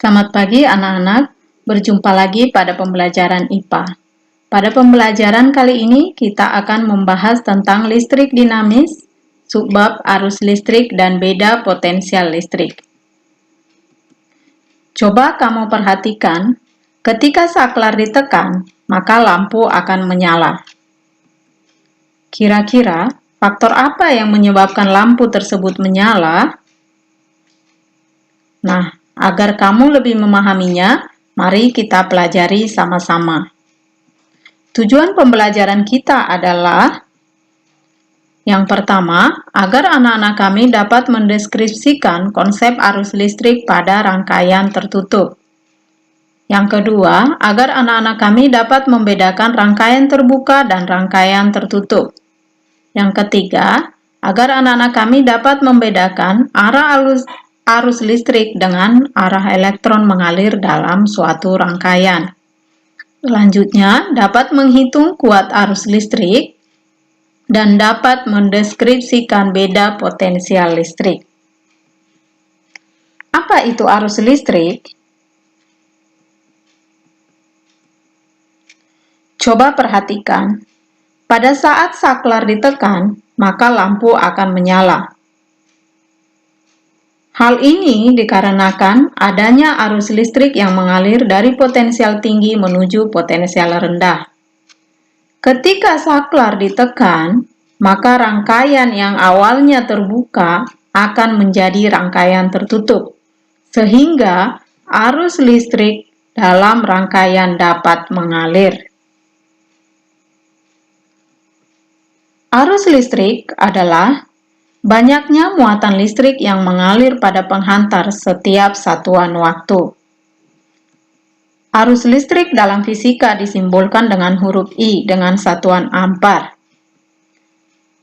Selamat pagi anak-anak, berjumpa lagi pada pembelajaran IPA. Pada pembelajaran kali ini kita akan membahas tentang listrik dinamis, subbab arus listrik dan beda potensial listrik. Coba kamu perhatikan, ketika saklar ditekan, maka lampu akan menyala. Kira-kira faktor apa yang menyebabkan lampu tersebut menyala? Nah, agar kamu lebih memahaminya, mari kita pelajari sama-sama. Tujuan pembelajaran kita adalah yang pertama, agar anak-anak kami dapat mendeskripsikan konsep arus listrik pada rangkaian tertutup. Yang kedua, agar anak-anak kami dapat membedakan rangkaian terbuka dan rangkaian tertutup. Yang ketiga, agar anak-anak kami dapat membedakan arah arus listrik dengan arah elektron mengalir dalam suatu rangkaian. Selanjutnya, dapat menghitung kuat arus listrik dan dapat mendeskripsikan beda potensial listrik. Apa itu arus listrik? Coba perhatikan. Pada saat saklar ditekan, maka lampu akan menyala. Hal ini dikarenakan adanya arus listrik yang mengalir dari potensial tinggi menuju potensial rendah. Ketika saklar ditekan, maka rangkaian yang awalnya terbuka akan menjadi rangkaian tertutup, sehingga arus listrik dalam rangkaian dapat mengalir. Arus listrik adalah banyaknya muatan listrik yang mengalir pada penghantar setiap satuan waktu. Arus listrik dalam fisika disimbolkan dengan huruf I dengan satuan ampere.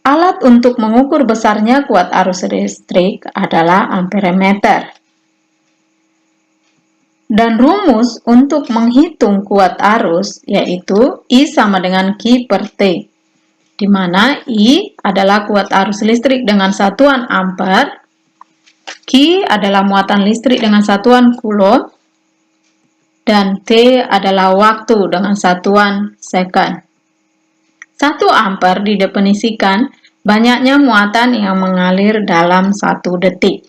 Alat untuk mengukur besarnya kuat arus listrik adalah amperemeter. Dan rumus untuk menghitung kuat arus yaitu I sama dengan Q per T, di mana I adalah kuat arus listrik dengan satuan ampere, Q adalah muatan listrik dengan satuan coulomb, dan T adalah waktu dengan satuan second. 1 ampere didefinisikan banyaknya muatan yang mengalir dalam 1 detik.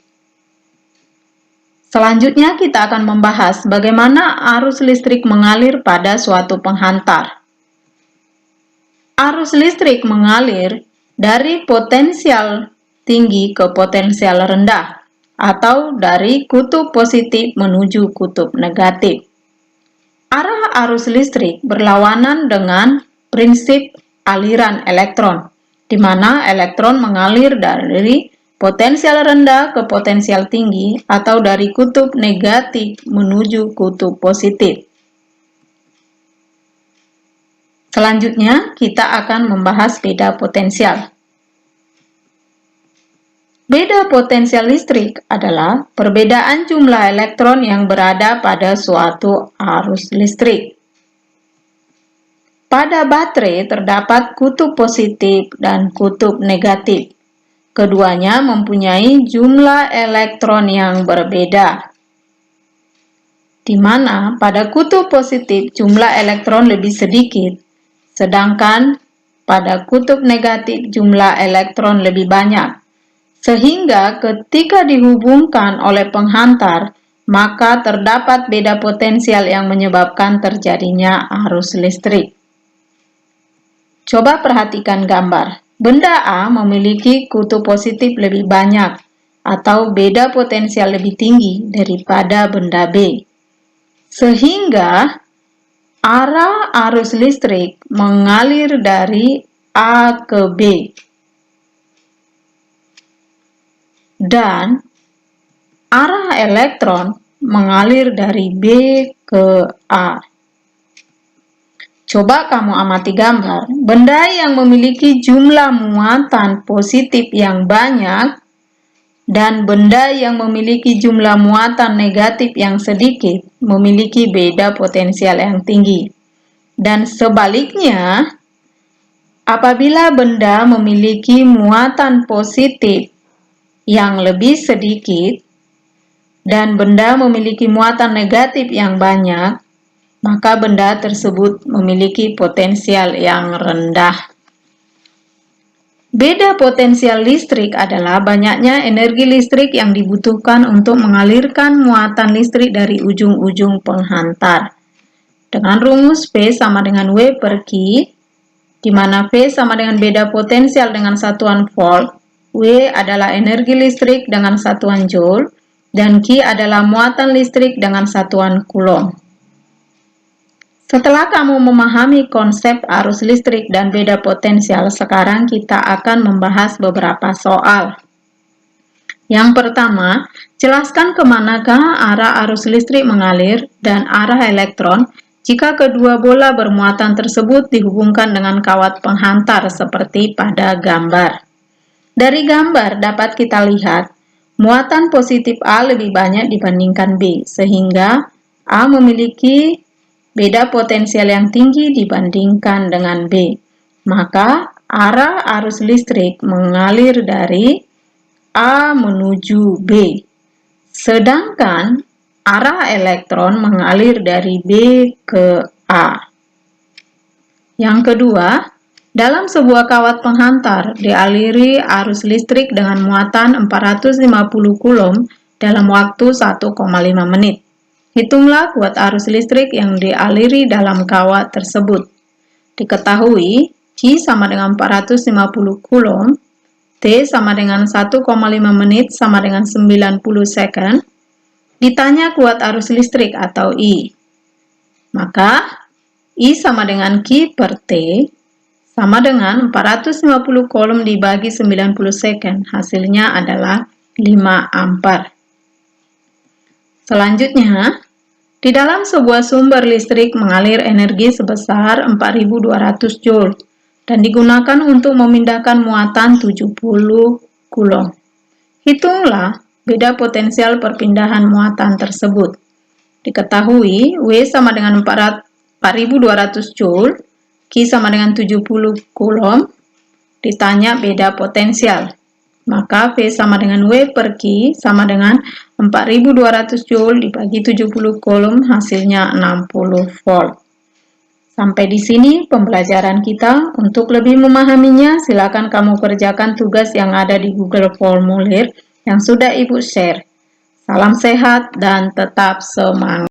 Selanjutnya kita akan membahas bagaimana arus listrik mengalir pada suatu penghantar. Arus listrik mengalir dari potensial tinggi ke potensial rendah atau dari kutub positif menuju kutub negatif. Arah arus listrik berlawanan dengan prinsip aliran elektron, di mana elektron mengalir dari potensial rendah ke potensial tinggi atau dari kutub negatif menuju kutub positif. Selanjutnya, kita akan membahas beda potensial. Beda potensial listrik adalah perbedaan jumlah elektron yang berada pada suatu arus listrik. Pada baterai terdapat kutub positif dan kutub negatif. Keduanya mempunyai jumlah elektron yang berbeda, di mana pada kutub positif jumlah elektron lebih sedikit, sedangkan pada kutub negatif jumlah elektron lebih banyak. Sehingga ketika dihubungkan oleh penghantar, maka terdapat beda potensial yang menyebabkan terjadinya arus listrik. Coba perhatikan gambar. Benda A memiliki kutub positif lebih banyak atau beda potensial lebih tinggi daripada benda B. Sehingga arah arus listrik mengalir dari A ke B. Dan arah elektron mengalir dari B ke A. Coba kamu amati gambar. Benda yang memiliki jumlah muatan positif yang banyak dan benda yang memiliki jumlah muatan negatif yang sedikit memiliki beda potensial yang tinggi. Dan sebaliknya, apabila benda memiliki muatan positif yang lebih sedikit, dan benda memiliki muatan negatif yang banyak, maka benda tersebut memiliki potensial yang rendah. Beda potensial listrik adalah banyaknya energi listrik yang dibutuhkan untuk mengalirkan muatan listrik dari ujung-ujung penghantar. Dengan rumus V sama dengan W per Q, di mana V sama dengan beda potensial dengan satuan volt, W adalah energi listrik dengan satuan joule, dan Q adalah muatan listrik dengan satuan coulomb. Setelah kamu memahami konsep arus listrik dan beda potensial, sekarang kita akan membahas beberapa soal. Yang pertama, jelaskan kemanakah arah arus listrik mengalir dan arah elektron jika kedua bola bermuatan tersebut dihubungkan dengan kawat penghantar seperti pada gambar. Dari gambar dapat kita lihat, muatan positif A lebih banyak dibandingkan B, sehingga A memiliki beda potensial yang tinggi dibandingkan dengan B. Maka, arah arus listrik mengalir dari A menuju B. Sedangkan, arah elektron mengalir dari B ke A. Yang kedua, dalam sebuah kawat penghantar dialiri arus listrik dengan muatan 450 coulomb dalam waktu 1,5 menit. Hitunglah kuat arus listrik yang dialiri dalam kawat tersebut. Diketahui, Q sama dengan 450 coulomb, T sama dengan 1,5 menit sama dengan 90 second. Ditanya kuat arus listrik atau I. Maka, I sama dengan Q per T sama dengan 450 coulomb dibagi 90 second. Hasilnya adalah 5 ampere. Selanjutnya, di dalam sebuah sumber listrik mengalir energi sebesar 4200 joule dan digunakan untuk memindahkan muatan 70 coulomb. Hitunglah beda potensial perpindahan muatan tersebut. Diketahui W sama dengan 4200 joule, Q sama dengan 70 coulomb, ditanya beda potensial. Maka V sama dengan W per Q sama dengan 4200 joule dibagi 70 coulomb, hasilnya 60 volt. Sampai di sini pembelajaran kita. Untuk lebih memahaminya, silakan kamu kerjakan tugas yang ada di Google Formulir yang sudah Ibu share. Salam sehat dan tetap semangat.